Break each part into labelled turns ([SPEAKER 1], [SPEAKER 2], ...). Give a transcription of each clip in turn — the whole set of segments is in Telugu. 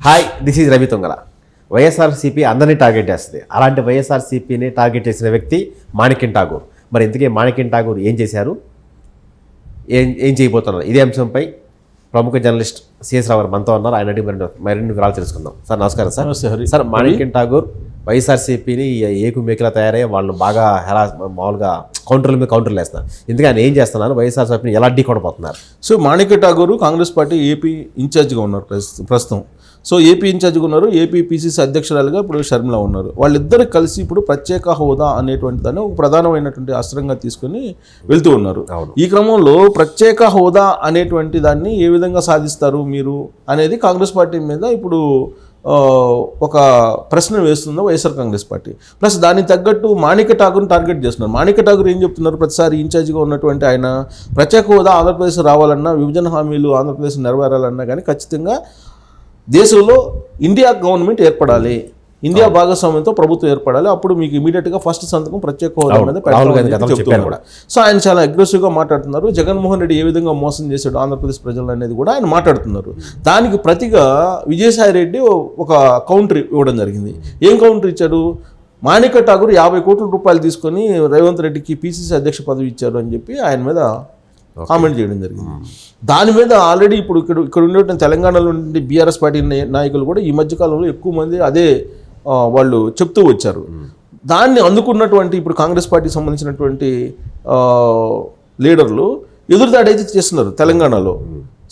[SPEAKER 1] Hi, this is Ravi Tungala. YSRCP అందరినీ టార్గెట్ చేస్తుంది. అలాంటి వైఎస్ఆర్సీపీని టార్గెట్ చేసిన వ్యక్తి మాణిక్యం ఠాగూర్. మరి ఇంతకీ మాణిక్యం ఠాగూర్ ఏం చేశారు, ఏం చేయబోతున్నారు? ఇదే అంశంపై ప్రముఖ జర్నలిస్ట్ సిఎస్ రావు మనతో ఉన్నారు. ఆయన అడిగి మరిన్ని వివరాలు తెలుసుకుందాం. సార్ నమస్కారం. సార్ మాణిక్యం ఠాగూర్ వైఎస్ఆర్సీపీని ఏకు మేకలా తయారయ్యి వాళ్ళు బాగా మామూలుగా కౌంటర్ల మీద కౌంటర్లు వేస్తున్నారు. ఎందుకు ఆయన ఏం చేస్తున్నారు, వైఎస్ఆర్సీపీని ఎలా ఢీ కొనబోతున్నారు?
[SPEAKER 2] సో మాణిక్యం ఠాగూర్ కాంగ్రెస్ పార్టీ ఏపీ ఇన్ఛార్జ్గా ఉన్నారు ప్రస్తుతం. సో ఏపీ ఇన్ఛార్జ్గా ఉన్నారు, ఏపీ పీసీసీ అధ్యక్షురాలుగా ఇప్పుడు షర్మిల ఉన్నారు. వాళ్ళిద్దరు కలిసి ఇప్పుడు ప్రత్యేక హోదా అనేటువంటి దాన్ని ఒక ప్రధానమైనటువంటి అస్త్రంగా తీసుకొని వెళ్తూ ఉన్నారు. ఈ క్రమంలో ప్రత్యేక హోదా అనేటువంటి దాన్ని ఏ విధంగా సాధిస్తారు మీరు అనేది కాంగ్రెస్ పార్టీ మీద ఇప్పుడు ఒక ప్రశ్న వేస్తుందో వైఎస్ఆర్ కాంగ్రెస్ పార్టీ. ప్లస్ దానికి తగ్గట్టు మాణిక్యం ఠాగూర్ని టార్గెట్ చేస్తున్నారు. మాణిక్యం ఠాగూర్ ఏం చెప్తున్నారు, ప్రతిసారి ఇన్ఛార్జిగా ఉన్నటువంటి ఆయన ప్రత్యేక హోదా ఆంధ్రప్రదేశ్ రావాలన్నా, విభజన హామీలు ఆంధ్రప్రదేశ్ నెరవేరాలన్నా కానీ ఖచ్చితంగా దేశంలో ఇండియా గవర్నమెంట్ ఏర్పడాలి, ఇండియా భాగస్వామ్యంతో ప్రభుత్వం ఏర్పడాలి, అప్పుడు మీకు ఇమీడియట్గా ఫస్ట్ సంతకం ప్రత్యేక హోదా మీద చెప్తున్నారు. సో ఆయన చాలా అగ్రెసివ్గా మాట్లాడుతున్నారు. జగన్మోహన్ రెడ్డి ఏ విధంగా మోసం చేశాడు ఆంధ్రప్రదేశ్ ప్రజలు అనేది కూడా ఆయన మాట్లాడుతున్నారు. దానికి ప్రతిగా విజయసాయి రెడ్డి ఒక కౌంటర్ ఇవ్వడం జరిగింది. ఏం కౌంటర్ ఇచ్చాడు? మాణిక్యం ఠాగూర్ 50 కోట్ల రూపాయలు తీసుకొని రేవంత్ రెడ్డికి పీసీసీ అధ్యక్ష పదవి ఇచ్చారు అని చెప్పి ఆయన మీద కామెంట్ చేయడం జరిగింది. దాని మీద ఆల్రెడీ ఇప్పుడు ఇక్కడ ఉండేటువంటి తెలంగాణలో ఉండే బీఆర్ఎస్ పార్టీ నాయకులు కూడా ఈ మధ్యకాలంలో ఎక్కువ మంది అదే వాళ్ళు చెప్తూ వచ్చారు. దాన్ని అందుకున్నటువంటి ఇప్పుడు కాంగ్రెస్ పార్టీకి సంబంధించినటువంటి లీడర్లు ఎదురుదాడి అయితే చేస్తున్నారు తెలంగాణలో.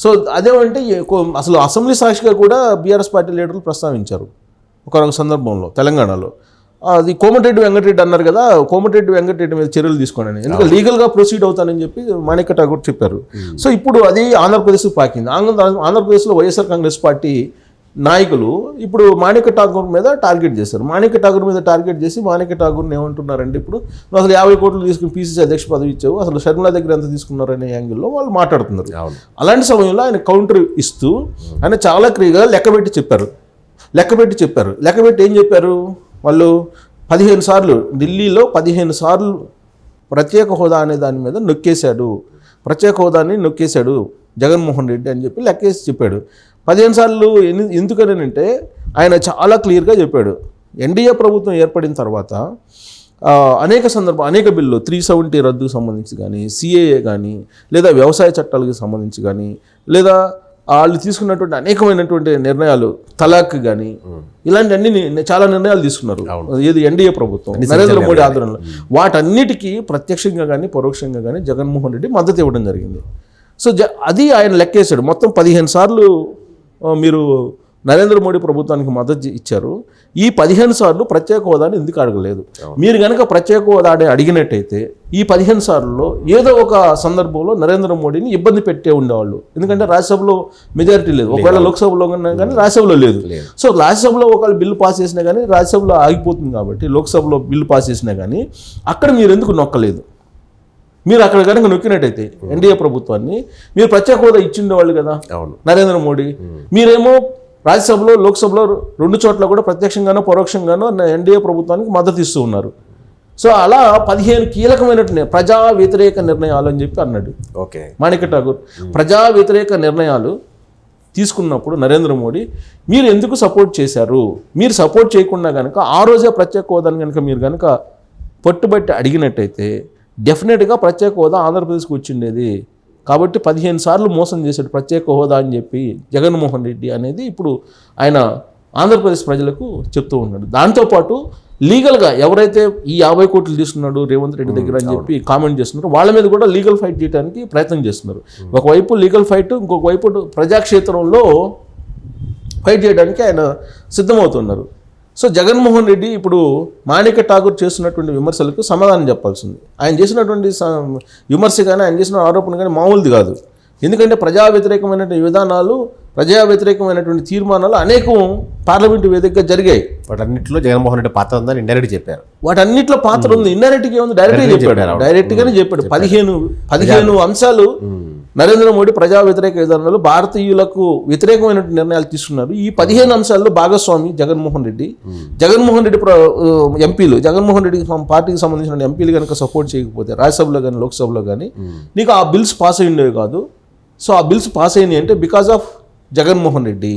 [SPEAKER 2] సో అదేమంటే అసలు అసెంబ్లీ సాక్షిగా కూడా బీఆర్ఎస్ పార్టీ లీడర్లు ప్రస్తావించారు ఒక సందర్భంలో తెలంగాణలో. అది కోమటిరెడ్డి వెంకటరెడ్డి అన్నారు కదా, కోమటిరెడ్డి వెంకటరెడ్డి మీద చర్యలు తీసుకోండి, ఎందుకంటే లీగల్గా ప్రొసీడ్ అవుతానని చెప్పి మాణిక్యం ఠాగూర్ చెప్పారు. సో ఇప్పుడు అది ఆంధ్రప్రదేశ్కి పాకింది. ఆంధ్రప్రదేశ్లో వైఎస్ఆర్ కాంగ్రెస్ పార్టీ నాయకులు ఇప్పుడు మాణిక్యం ఠాగూర్ మీద టార్గెట్ చేశారు. మాణిక్యం ఠాగూర్ మీద టార్గెట్ చేసి మాణిక్యం ఠాగూర్ని ఏమంటున్నారంటే, ఇప్పుడు నువ్వు అసలు 50 కోట్లు తీసుకుని పీసీసీ అధ్యక్ష పదవి ఇచ్చావు, అసలు షర్మిల దగ్గర ఎంత తీసుకున్నారు అనే యాంగిల్లో వాళ్ళు మాట్లాడుతున్నారు. అలాంటి సమయంలో ఆయన కౌంటర్ ఇస్తూ ఆయన చాలా క్లియర్గా లెక్కబెట్టి చెప్పారు. లెక్కబెట్టి ఏం చెప్పారు వాళ్ళు? 15 సార్లు ఢిల్లీలో 15 సార్లు ప్రత్యేక హోదా అనే దాని మీద నొక్కేశాడు, ప్రత్యేక హోదాని నొక్కేశాడు జగన్మోహన్ రెడ్డి అని చెప్పి లెక్కేసి చెప్పాడు. 15 సార్లు ఎందుకనంటే ఆయన చాలా క్లియర్గా చెప్పాడు. ఎన్డీఏ ప్రభుత్వం ఏర్పడిన తర్వాత అనేక బిల్లు 370 రద్దుకు సంబంధించి కానీ, సిఏఏ కానీ, లేదా వ్యవసాయ చట్టాలకు సంబంధించి కానీ, లేదా వాళ్ళు తీసుకున్నటువంటి అనేకమైనటువంటి నిర్ణయాలు, తలాక్ కానీ, ఇలాంటి అన్ని చాలా నిర్ణయాలు తీసుకున్నారు ఏది ఎన్డీఏ ప్రభుత్వం నరేంద్ర మోడీ ఆధ్వర్యంలో. వాటన్నిటికీ ప్రత్యక్షంగా కానీ పరోక్షంగా కానీ జగన్మోహన్ రెడ్డి మద్దతు ఇవ్వడం జరిగింది. సో అది ఆయన లెక్కేశాడు. మొత్తం 15 సార్లు మీరు నరేంద్ర మోడీ ప్రభుత్వానికి మద్దతు ఇచ్చారు. ఈ 15 సార్లు ప్రత్యేక హోదాని ఎందుకు అడగలేదు? మీరు కనుక ప్రత్యేక హోదా అడిగినట్టయితే ఈ 15 సార్లలో ఏదో ఒక సందర్భంలో నరేంద్ర మోడీని ఇబ్బంది పెట్టే ఉండేవాళ్ళు. ఎందుకంటే రాజ్యసభలో మెజారిటీ లేదు, ఒకవేళ లోక్సభలో కానీ రాజ్యసభలో లేదు. సో రాజ్యసభలో ఒకవేళ బిల్లు పాస్ చేసినా కానీ రాజ్యసభలో ఆగిపోతుంది కాబట్టి లోక్సభలో బిల్లు పాస్ చేసినా కానీ అక్కడ మీరు ఎందుకు నొక్కలేదు? మీరు అక్కడ కనుక నొక్కినట్టయితే ఎన్డీఏ ప్రభుత్వాన్ని మీరు ప్రత్యేక హోదా ఇచ్చిండేవాళ్ళు కదా నరేంద్ర మోడీ. మీరేమో రాజ్యసభలో లోక్సభలో 2 చోట్ల కూడా ప్రత్యక్షంగానో పరోక్షంగానో ఎన్డీఏ ప్రభుత్వానికి మద్దతు ఇస్తూ ఉన్నారు. సో అలా 15 కీలకమైనటువంటి ప్రజా వ్యతిరేక నిర్ణయాలు అని చెప్పి అన్నాడు మాణిక్యం ఠాగూర్. ప్రజా వ్యతిరేక నిర్ణయాలు తీసుకున్నప్పుడు నరేంద్ర మోడీ మీరు ఎందుకు సపోర్ట్ చేశారు? మీరు సపోర్ట్ చేయకుండా కనుక ఆ రోజే ప్రత్యేక హోదాని కనుక మీరు కనుక పట్టుబట్టి అడిగినట్టయితే డెఫినెట్గా ప్రత్యేక హోదా ఆంధ్రప్రదేశ్కి వచ్చిండేది. కాబట్టి 15 సార్లు మోసం చేశాడు ప్రత్యేక హోదా అని చెప్పి జగన్మోహన్ రెడ్డి అనేది ఇప్పుడు ఆయన ఆంధ్రప్రదేశ్ ప్రజలకు చెప్తూ ఉన్నాడు. దాంతోపాటు లీగల్గా ఎవరైతే ఈ 50 కోట్లు తీసుకున్నాడు రేవంత్ రెడ్డి దగ్గర అని చెప్పి కామెంట్ చేస్తున్నారు, వాళ్ళ మీద కూడా లీగల్ ఫైట్ చేయడానికి ప్రయత్నం చేస్తున్నారు. ఒకవైపు లీగల్ ఫైట్, ఇంకొక వైపు ప్రజాక్షేత్రంలో ఫైట్ చేయడానికి ఆయన సిద్ధమవుతున్నారు. సో జగన్మోహన్ రెడ్డి ఇప్పుడు మాణిక్యం ఠాగూర్ చేస్తున్నటువంటి విమర్శలకు సమాధానం చెప్పాల్సింది. ఆయన చేసినటువంటి విమర్శ కానీ ఆయన చేసిన ఆరోపణ కానీ మామూలుది కాదు. ఎందుకంటే ప్రజా వ్యతిరేకమైనటువంటి విధానాలు, ప్రజా వ్యతిరేకమైనటువంటి తీర్మానాలు అనేకం పార్లమెంటు వేదికగా జరిగాయి.
[SPEAKER 1] వాటన్నిటిలో జగన్మోహన్ రెడ్డి పాత్ర ఉందని ఇండైరెక్ట్ చెప్పారు.
[SPEAKER 2] వాటన్నిటిలో పాత్ర ఉంది, ఇండైరెక్ట్గా ఉంది, డైరెక్ట్గానే చెప్పాడు. 15 అంశాలు నరేంద్ర మోడీ ప్రజా వ్యతిరేక విధానాలు, భారతీయులకు వ్యతిరేకమైనటువంటి నిర్ణయాలు తీసుకున్నారు. ఈ 15 అంశాల్లో భాగస్వామి జగన్మోహన్ రెడ్డి ఎంపీలు, జగన్మోహన్ రెడ్డి పార్టీకి సంబంధించిన ఎంపీలు కనుక సపోర్ట్ చేయకపోతే రాజ్యసభలో కానీ లోక్సభలో కానీ నీకు ఆ బిల్స్ పాస్ అయ్యిండేవి కాదు. సో ఆ బిల్స్ పాస్ అయినాయి అంటే బికాస్ ఆఫ్ జగన్మోహన్ రెడ్డి.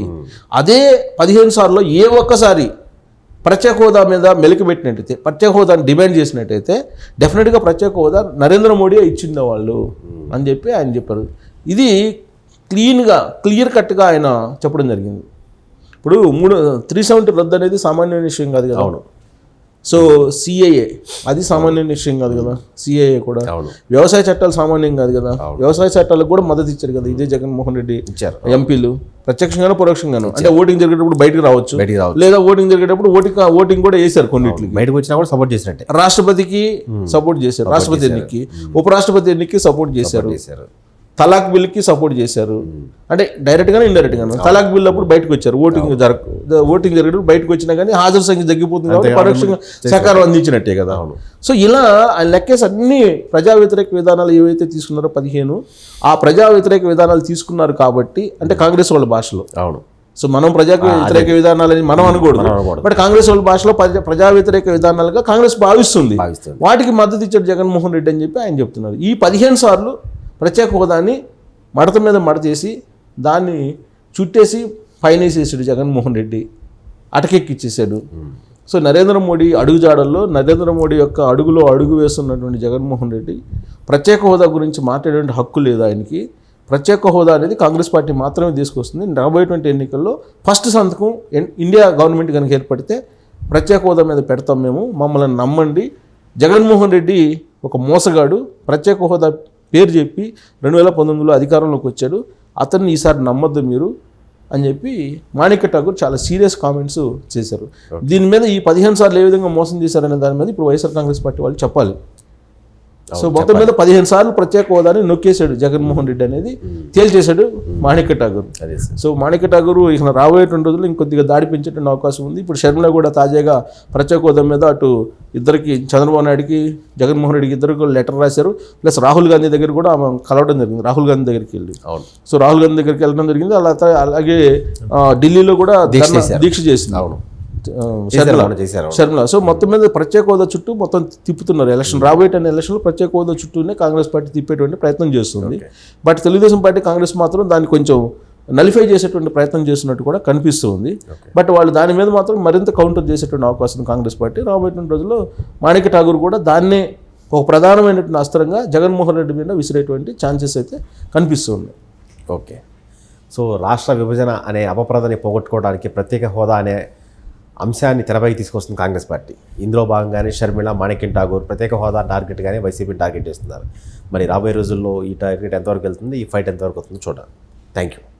[SPEAKER 2] అదే 15 సార్లు ఏ ఒక్కసారి ప్రత్యేక హోదా మీద మెలికి పెట్టినట్టయితే, ప్రత్యేక హోదాని డిమాండ్ చేసినట్టయితే డెఫినెట్గా ప్రత్యేక హోదా నరేంద్ర మోడీ ఇచ్చిండే వాళ్ళు అని చెప్పి ఆయన చెప్పారు. ఇది క్లియర్ కట్గా ఆయన చెప్పడం జరిగింది. ఇప్పుడు 370 రద్దు అనేది సామాన్య విషయం కాదు కదా.
[SPEAKER 1] అవును.
[SPEAKER 2] సో సిఏఏ అది సామాన్య విషయం కాదు కదా. సిఏఏ కూడా
[SPEAKER 1] అవును.
[SPEAKER 2] వ్యవసాయ చట్టాలు సామాన్యం కాదు కదా. వ్యవసాయ చట్టాలకు కూడా మద్దతు ఇచ్చారు కదా ఇదే జగన్మోహన్ రెడ్డి
[SPEAKER 1] ఇచ్చారు.
[SPEAKER 2] ఎంపీలు ప్రత్యక్షంగానూ పరోక్షంగాను. అంటే ఓటింగ్ జరిగేటప్పుడు బయటకు రావచ్చు,
[SPEAKER 1] రావచ్చు.
[SPEAKER 2] లేదా ఓటింగ్ జరిగేటప్పుడు ఓటింగ్ కూడా వేశారు కొన్నిట్లకి.
[SPEAKER 1] బయటకు వచ్చినా కూడా సపోర్ట్ చేసినట్టే.
[SPEAKER 2] రాష్ట్రపతికి సపోర్ట్ చేశారు, రాష్ట్రపతి ఎన్నికకి, ఉపరాష్ట్రపతి ఎన్నికకి సపోర్ట్ చేశారు,
[SPEAKER 1] చేశారు.
[SPEAKER 2] తలాక్ బిల్కి సపోర్ట్ చేశారు. అంటే డైరెక్ట్గానే ఇండైరెక్ట్ గాను. తలాక్ బిల్ అప్పుడు బయటకు వచ్చారు, ఓటింగ్ జరిగేటప్పుడు బయటకు వచ్చినా కానీ హాజరు సంఖ్య తగ్గిపోతుంది కాబట్టి పరోక్షంగా సహకారం అందించినట్టే కదా. సో ఇలా ఆయన లెక్కేసి అన్ని ప్రజా వ్యతిరేక విధానాలు ఏవైతే తీసుకున్నారో 15 ఆ ప్రజా వ్యతిరేక విధానాలు తీసుకున్నారు కాబట్టి, అంటే కాంగ్రెస్ వాళ్ళ భాషలో.
[SPEAKER 1] అవును.
[SPEAKER 2] సో మనం ప్రజా వ్యతిరేక విధానాలని మనం అనకూడదు, బట్ కాంగ్రెస్ వాళ్ళ భాషలో ప్రజా వ్యతిరేక విధానాలుగా కాంగ్రెస్ భావిస్తుంది. వాటికి మద్దతు ఇచ్చాడు జగన్మోహన్ రెడ్డి అని చెప్పి ఆయన చెప్తున్నారు. ఈ 15 సార్లు ప్రత్యేక హోదాని మడత మీద మడతేసి దాన్ని చుట్టేసి పైనేసేసాడు జగన్మోహన్ రెడ్డి, అటకెక్కిచ్చేసాడు. సో నరేంద్ర మోడీ అడుగుజాడల్లో, నరేంద్ర మోడీ యొక్క అడుగులో అడుగు వేస్తున్నటువంటి జగన్మోహన్ రెడ్డి ప్రత్యేక హోదా గురించి మాట్లాడే హక్కు లేదు ఆయనకి. ప్రత్యేక హోదా అనేది కాంగ్రెస్ పార్టీ మాత్రమే తీసుకొస్తుంది. రాబోయేటువంటి ఎన్నికల్లో ఫస్ట్ సంతకం ఇండియా గవర్నమెంట్ కనుక ఏర్పడితే ప్రత్యేక హోదా మీద పెడతాం మేము, మమ్మల్ని నమ్మండి. జగన్మోహన్ రెడ్డి ఒక మోసగాడు, ప్రత్యేక హోదా పేరు చెప్పి 2019లో అధికారంలోకి వచ్చాడు, అతన్ని ఈసారి నమ్మొద్దు మీరు అని చెప్పి మాణిక్య ఠాకూర్ చాలా సీరియస్ కామెంట్స్ చేశారు. దీని మీద ఈ 15 సార్లు ఏ విధంగా మోసం చేశారనే దాని మీద ఇప్పుడు వైఎస్ఆర్ కాంగ్రెస్ పార్టీ వాళ్ళు చెప్పాలి. సో మొత్తం మీద 15 సార్లు ప్రత్యేక హోదాని నొక్కేశాడు జగన్మోహన్ రెడ్డి అనేది తేల్చేశాడు మాణిక్య ఠాకూర్. సో మాణిక్య ఠాకూర్ ఇక రాబోయేటువంటి రోజుల్లో ఇంకొద్దిగా దాడి పెంచేటువంటి అవకాశం ఉంది. ఇప్పుడు షర్మిల కూడా తాజాగా ప్రత్యేక హోదా మీద అటు ఇద్దరికి, చంద్రబాబు నాయుడికి జగన్మోహన్ రెడ్డికి ఇద్దరికి లెటర్ రాశారు. ప్లస్ రాహుల్ గాంధీ దగ్గర కూడా ఆమె కలవడం జరిగింది, రాహుల్ గాంధీ దగ్గరికి వెళ్ళి. సో రాహుల్ గాంధీ దగ్గరికి వెళ్ళడం జరిగింది. అలాగే ఢిల్లీలో కూడా దీక్ష చేసింది. అవును, షర్మిల. సో మొత్తం మీద ప్రత్యేక హోదా చుట్టూ మొత్తం తిప్పుతున్నారు. ఎలక్షన్ రాబోయే ఎలక్షన్లో ప్రత్యేక హోదా చుట్టూనే కాంగ్రెస్ పార్టీ తిప్పేటువంటి ప్రయత్నం చేస్తుంది. బట్ తెలుగుదేశం పార్టీ, కాంగ్రెస్ మాత్రం దాన్ని కొంచెం నలిఫై చేసేటువంటి ప్రయత్నం చేస్తున్నట్టు కూడా కనిపిస్తుంది. బట్ వాళ్ళు దాని మీద మాత్రం మరింత కౌంటర్ చేసేటువంటి అవకాశం కాంగ్రెస్ పార్టీ. రాబోయేటువంటి రోజుల్లో మాణిక్య ఠాకూర్ కూడా దాన్నే ఒక ప్రధానమైనటువంటి అస్త్రంగా జగన్మోహన్ రెడ్డి మీద విసిరేటువంటి ఛాన్సెస్ అయితే కనిపిస్తుంది.
[SPEAKER 1] ఓకే. సో రాష్ట్ర విభజన అనే అపప్రదని పోగొట్టుకోవడానికి ప్రత్యేక హోదా అనే అంశాన్ని తెరపైకి తీసుకొస్తుంది కాంగ్రెస్ పార్టీ. ఇందులో భాగంగానే షర్మిల, మాణిక్య ఠాకూర్ ప్రత్యేక హోదా టార్గెట్గానే వైసీపీని టార్గెట్ చేస్తున్నారు. మరి రాబోయే రోజుల్లో ఈ టార్గెట్ ఎంతవరకు వెళ్తుంది, ఈ ఫైట్ ఎంతవరకు వస్తుంది చూడాలి. Thank you.